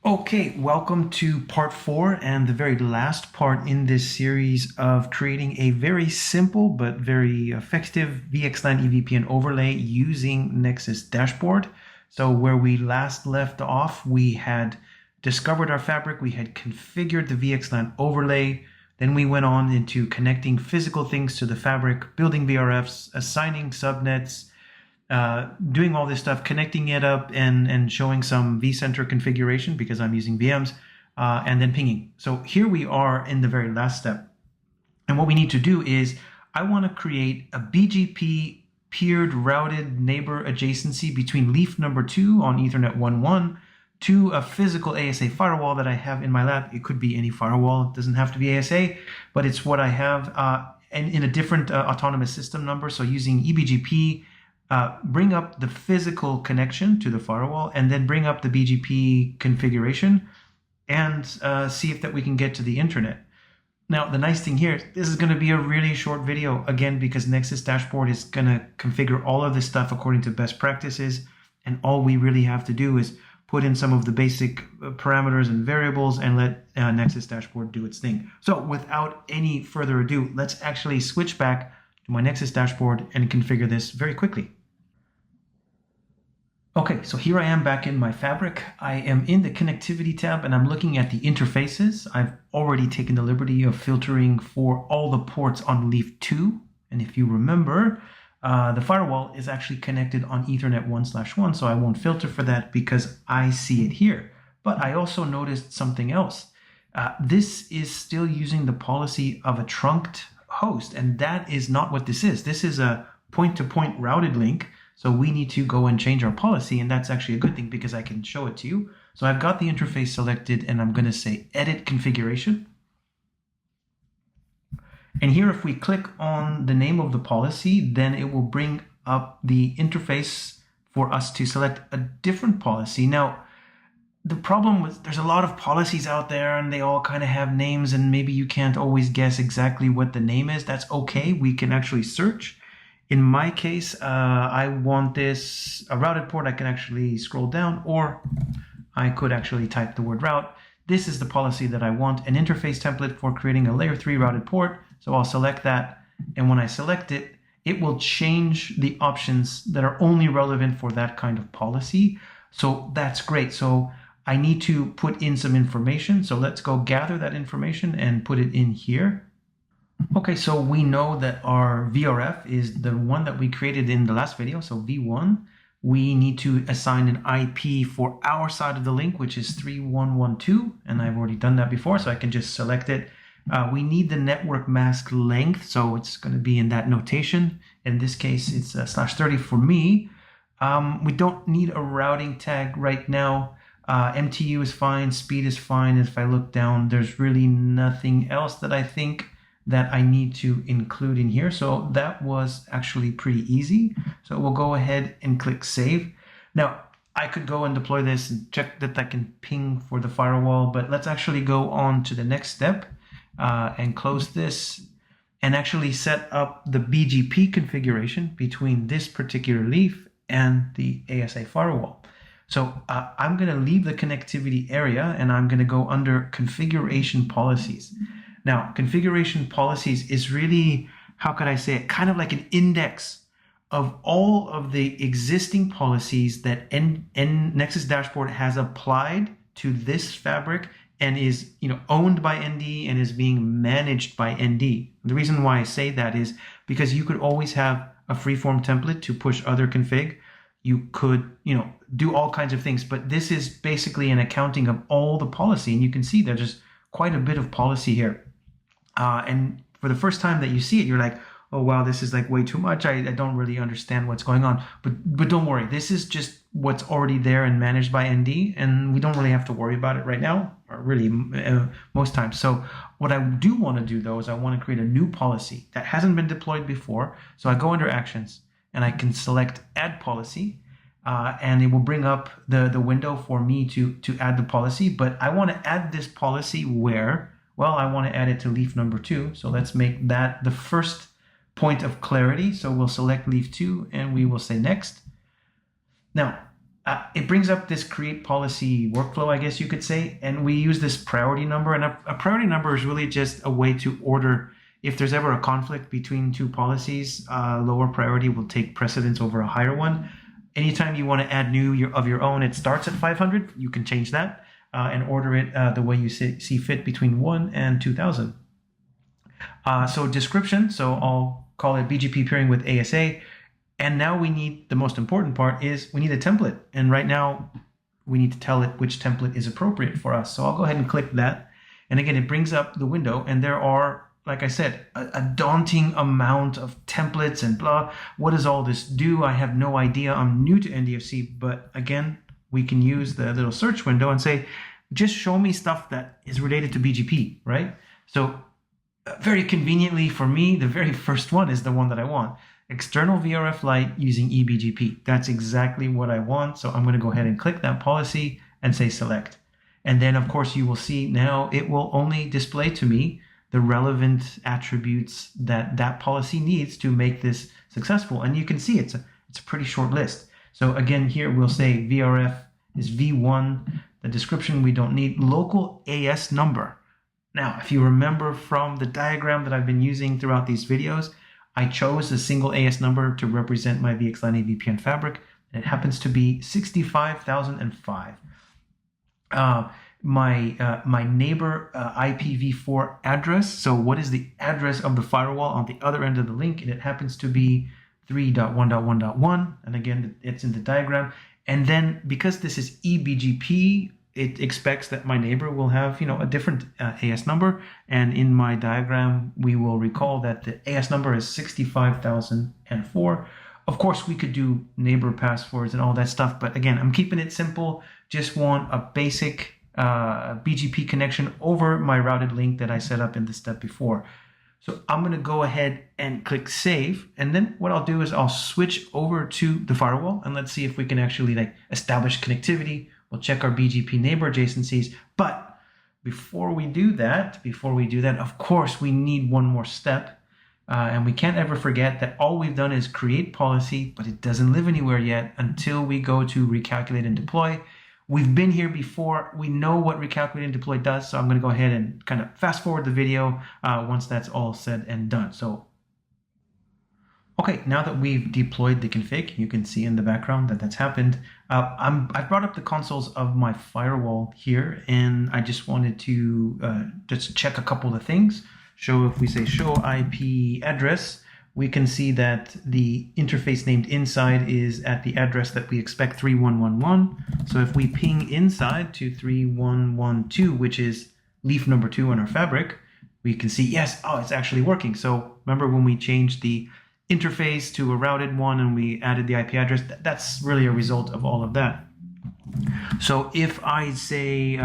Okay, welcome to part 4 and the very last part in this series of creating a very simple but very effective VXLAN EVPN overlay using Nexus Dashboard. So where we last left off, we had discovered our fabric, we had configured the VXLAN overlay, then we went on into connecting physical things to the fabric, building VRFs, assigning subnets, doing all this stuff, connecting it up and showing some vCenter configuration because I'm using VMs, and then pinging. So here we are in the very last step. And what we need to do is I want to create a BGP peered routed neighbor adjacency between leaf number 2 on Ethernet 1.1 to a physical ASA firewall that I have in my lab. It could be any firewall. It doesn't have to be ASA, but it's what I have and in a different autonomous system number. So using eBGP, bring up the physical connection to the firewall and then bring up the BGP configuration and see if that we can get to the internet. Now, the nice thing here, this is going to be a really short video, again, because Nexus Dashboard is going to configure all of this stuff according to best practices. And all we really have to do is put in some of the basic parameters and variables and let Nexus Dashboard do its thing. So without any further ado, let's actually switch back to my Nexus Dashboard and configure this very quickly. Okay, so here I am back in my fabric. I am in the connectivity tab and I'm looking at the interfaces. I've already taken the liberty of filtering for all the ports on leaf 2. And if you remember, the firewall is actually connected on Ethernet 1/1, so I won't filter for that because I see it here. But I also noticed something else. This is still using the policy of a trunked host, and that is not what this is. This is a point-to-point routed link. So we need to go and change our policy, and that's actually a good thing because I can show it to you. So I've got the interface selected and I'm going to say edit configuration. And here, if we click on the name of the policy, then it will bring up the interface for us to select a different policy. Now, the problem with there's a lot of policies out there and they all kind of have names and maybe you can't always guess exactly what the name is. That's okay. We can actually search. In my case, I want this a routed port. I can actually scroll down, or I could actually type the word route. This is the policy that I want, an interface template for creating a layer 3 routed port. So I'll select that. And when I select it, it will change the options that are only relevant for that kind of policy. So that's great. So I need to put in some information. So let's go gather that information and put it in here. Okay, so we know that our VRF is the one that we created in the last video, so V1. We need to assign an IP for our side of the link, which is 3112, and I've already done that before, so I can just select it. We need the network mask length, so it's going to be in that notation. In this case, it's /30 for me. We don't need a routing tag right now. MTU is fine, speed is fine. If I look down, there's really nothing else that I think that I need to include in here. So that was actually pretty easy. So we'll go ahead and click save. Now, I could go and deploy this and check that I can ping for the firewall, but let's actually go on to the next step and close this and actually set up the BGP configuration between this particular leaf and the ASA firewall. So I'm gonna leave the connectivity area and I'm gonna go under configuration policies. Now, configuration policies is really, how could I say it, kind of like an index of all of the existing policies that Nexus Dashboard has applied to this fabric and is owned by ND and is being managed by ND. The reason why I say that is because you could always have a freeform template to push other config. You could do all kinds of things, but this is basically an accounting of all the policy. And you can see there's just quite a bit of policy here. And for the first time that you see it, you're like, oh, wow, this is like way too much. I don't really understand what's going on. But don't worry. This is just what's already there and managed by ND. And we don't really have to worry about it right now, or really most times. So what I do want to do, though, is I want to create a new policy that hasn't been deployed before. So I go under Actions, and I can select Add Policy. And it will bring up the window for me to add the policy. But I want to add this policy where... Well, I want to add it to leaf number 2. So let's make that the first point of clarity. So we'll select leaf 2 and we will say next. Now, it brings up this create policy workflow, I guess you could say, and we use this priority number. And a priority number is really just a way to order. If there's ever a conflict between two policies, lower priority will take precedence over a higher one. Anytime you want to add new of your own, it starts at 500. You can change that and order it the way you see fit between 1 and 2000. So description, so I'll call it BGP peering with ASA. And now we need, the most important part is we need a template. And right now we need to tell it which template is appropriate for us. So I'll go ahead and click that. And again, it brings up the window, and there are, like I said, a daunting amount of templates and blah. What does all this do? I have no idea. I'm new to NDFC, but again, we can use the little search window and say, just show me stuff that is related to BGP, right? So very conveniently for me, the very first one is the one that I want. External VRF light using eBGP. That's exactly what I want. So I'm going to go ahead and click that policy and say select. And then of course you will see now it will only display to me the relevant attributes that that policy needs to make this successful. And you can see it's a pretty short list. So again, here we'll say VRF is V1. The description we don't need. Local AS number. Now, if you remember from the diagram that I've been using throughout these videos, I chose a single AS number to represent my VXLAN EVPN fabric, and it happens to be 65,005. My neighbor IPv4 address, so what is the address of the firewall on the other end of the link, and it happens to be 3.1.1.1, and again, it's in the diagram. And then because this is eBGP, it expects that my neighbor will have, a different AS number. And in my diagram, we will recall that the AS number is 65,004. Of course, we could do neighbor passwords and all that stuff. But again, I'm keeping it simple. Just want a basic BGP connection over my routed link that I set up in the step before. So I'm going to go ahead and click save. And then what I'll do is I'll switch over to the firewall, and let's see if we can actually establish connectivity. We'll check our BGP neighbor adjacencies. But before we do that, of course, we need one more step. And we can't ever forget that all we've done is create policy, but it doesn't live anywhere yet until we go to recalculate and deploy. We've been here before. We know what recalculate and deploy does. So I'm going to go ahead and kind of fast forward the video once that's all said and done. So, okay, now that we've deployed the config, you can see in the background that that's happened. I've brought up the consoles of my firewall here, and I just wanted to just check a couple of things. If we say show IP address, we can see that the interface named inside is at the address that we expect, 3111. So if we ping inside to 3112, which is leaf number 2 in our fabric, we can see, yes, it's actually working. So remember when we changed the interface to a routed one and we added the IP address, that's really a result of all of that. So if I say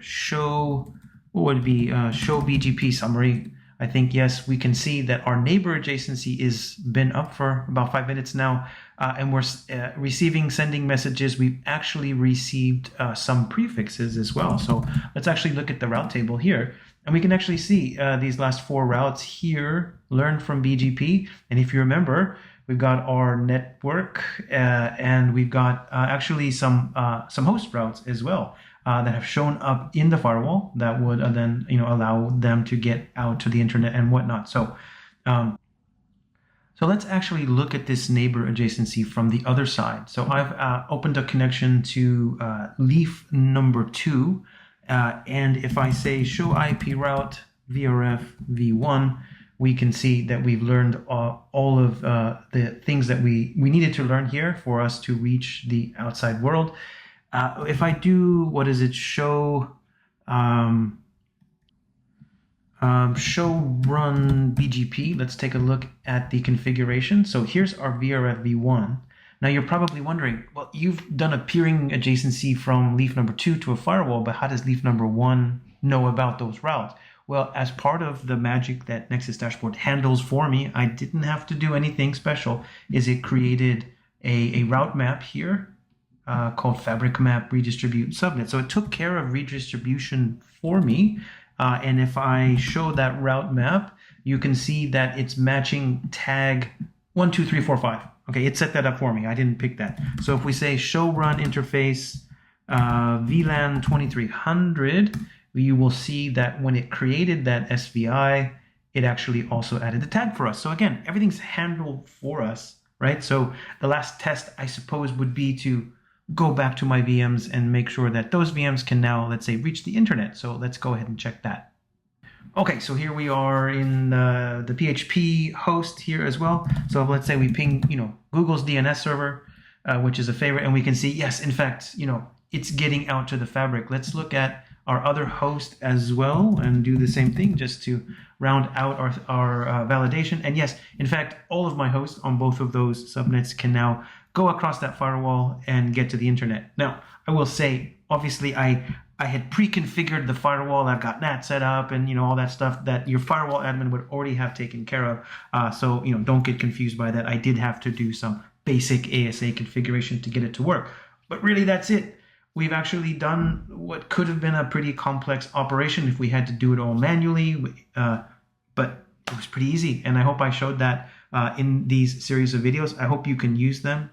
show BGP summary, I think, yes, we can see that our neighbor adjacency is been up for about 5 minutes now, and we're sending messages. We've actually received some prefixes as well. So let's actually look at the route table here, and we can actually see these last 4 routes here learned from BGP. And if you remember, we've got our network, and we've got actually some host routes as well. That have shown up in the firewall that would then allow them to get out to the internet and whatnot. So let's actually look at this neighbor adjacency from the other side. So I've opened a connection to leaf number 2, and if I say show IP route VRF V1, we can see that we've learned all of the things that we needed to learn here for us to reach the outside world. If I do, show run BGP, let's take a look at the configuration. So here's our VRF V1. Now you're probably wondering, well, you've done a peering adjacency from leaf number 2 to a firewall, but how does leaf number 1 know about those routes? Well, as part of the magic that Nexus Dashboard handles for me, I didn't have to do anything special. It created a route map here. Called fabric map redistribute subnet. So it took care of redistribution for me. And if I show that route map, you can see that it's matching tag 1, 2, 3, 4, 5. Okay, it set that up for me. I didn't pick that. So if we say show run interface VLAN 2300, you will see that when it created that SVI, it actually also added the tag for us. So again, everything's handled for us, right? So the last test, I suppose, would be to go back to my VMs and make sure that those VMs can now, let's say, reach the internet. So let's go ahead and check that. Okay, so here we are in the PHP host here as well. So let's say we ping, Google's DNS server, which is a favorite, and we can see, yes, in fact, it's getting out to the fabric. Let's look at our other host as well and do the same thing just to round out our validation. And yes, in fact, all of my hosts on both of those subnets can now go across that firewall and get to the internet. Now, I will say, obviously, I had pre-configured the firewall. I've got that set up and all that stuff that your firewall admin would already have taken care of. So don't get confused by that. I did have to do some basic ASA configuration to get it to work. But really, that's it. We've actually done what could have been a pretty complex operation if we had to do it all manually, but it was pretty easy. And I hope I showed that in these series of videos. I hope you can use them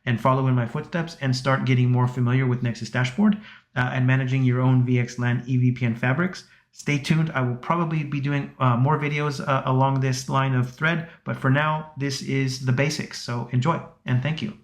and follow in my footsteps and start getting more familiar with Nexus Dashboard and managing your own VXLAN EVPN fabrics. Stay tuned. I will probably be doing more videos along this line of thread, but for now, this is the basics. So enjoy and thank you.